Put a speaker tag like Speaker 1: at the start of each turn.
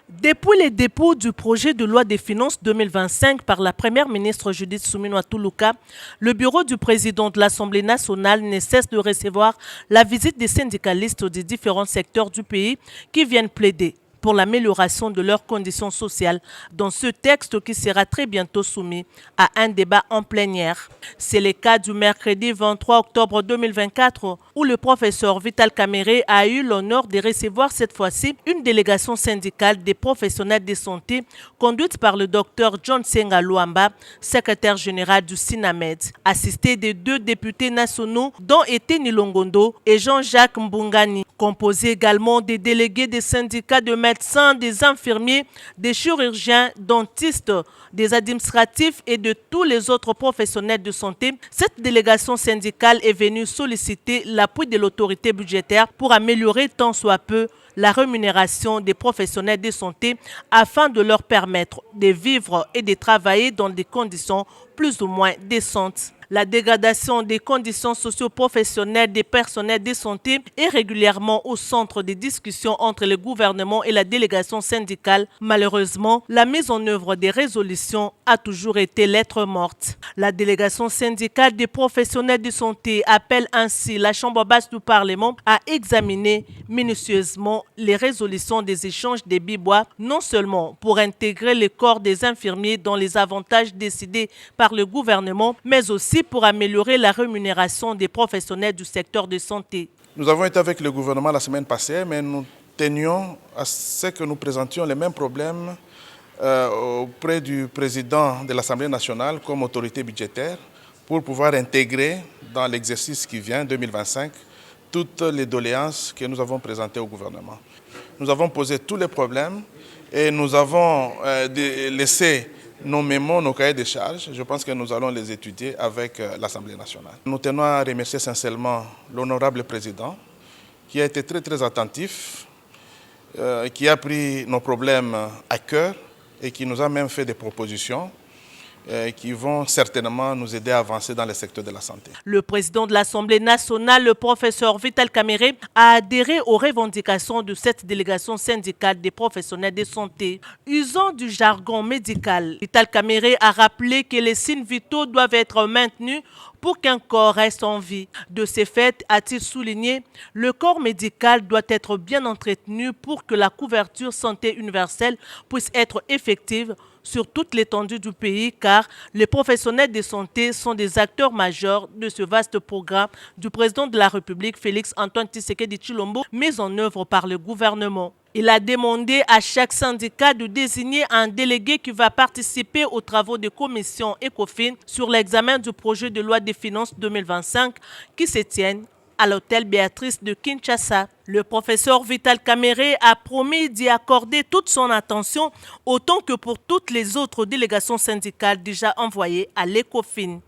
Speaker 1: Depuis le dépôt du projet de loi des finances 2025 par la première ministre Judith Suminwa Tuluka, le bureau du président de l'Assemblée nationale ne cesse de recevoir la visite des syndicalistes des différents secteurs du pays qui viennent plaider pour l'amélioration de leurs conditions sociales dans ce texte qui sera très bientôt soumis à un débat en plénière. C'est le cas du mercredi 23 octobre 2024 où le professeur Vital Kamerhe a eu l'honneur de recevoir cette fois-ci une délégation syndicale des professionnels de santé conduite par le docteur John Senga Luamba, secrétaire général du SINAMED, assisté de 2 députés nationaux dont Eteni Longondo et Jean-Jacques Mbungani, composé également des délégués des syndicats de médecins, des infirmiers, des chirurgiens, dentistes, des administratifs et de tous les autres professionnels de santé. Cette délégation syndicale est venue solliciter l'appui de l'autorité budgétaire pour améliorer tant soit peu la rémunération des professionnels de santé afin de leur permettre de vivre et de travailler dans des conditions plus ou moins décentes. La dégradation des conditions socio-professionnelles des personnels de santé est régulièrement au centre des discussions entre le gouvernement et la délégation syndicale. Malheureusement, la mise en œuvre des résolutions a toujours été lettre morte. La délégation syndicale des professionnels de santé appelle ainsi la Chambre basse du Parlement à examiner minutieusement les résolutions des échanges des bibois, non seulement pour intégrer le corps des infirmiers dans les avantages décidés par le gouvernement, mais aussi pour améliorer la rémunération des professionnels du secteur de santé.
Speaker 2: Nous avons été avec le gouvernement la semaine passée, mais nous tenions à ce que nous présentions les mêmes problèmes auprès du président de l'Assemblée nationale comme autorité budgétaire pour pouvoir intégrer dans l'exercice qui vient, 2025, toutes les doléances que nous avons présentées au gouvernement. Nous avons posé tous les problèmes et nous avons laissé nos mémos, nos cahiers de charges. Je pense que nous allons les étudier avec l'Assemblée nationale. Nous tenons à remercier sincèrement l'honorable président qui a été très attentif, qui a pris nos problèmes à cœur et qui nous a même fait des propositions qui vont certainement nous aider à avancer dans le secteur de la santé.
Speaker 1: Le président de l'Assemblée nationale, le professeur Vital Kamerhe, a adhéré aux revendications de cette délégation syndicale des professionnels de santé. Usant du jargon médical, Vital Kamerhe a rappelé que les signes vitaux doivent être maintenus pour qu'un corps reste en vie. De ces faits, a-t-il souligné, le corps médical doit être bien entretenu pour que la couverture santé universelle puisse être effective sur toute l'étendue du pays, car les professionnels de santé sont des acteurs majeurs de ce vaste programme du président de la République, Félix Antoine Tshisekedi Tshilombo, mis en œuvre par le gouvernement. Il a demandé à chaque syndicat de désigner un délégué qui va participer aux travaux de commission ECOFIN sur l'examen du projet de loi des finances 2025 qui se tiennent à l'hôtel Béatrice de Kinshasa. Le professeur Vital Kamerhe a promis d'y accorder toute son attention, autant que pour toutes les autres délégations syndicales déjà envoyées à l'ECOFIN.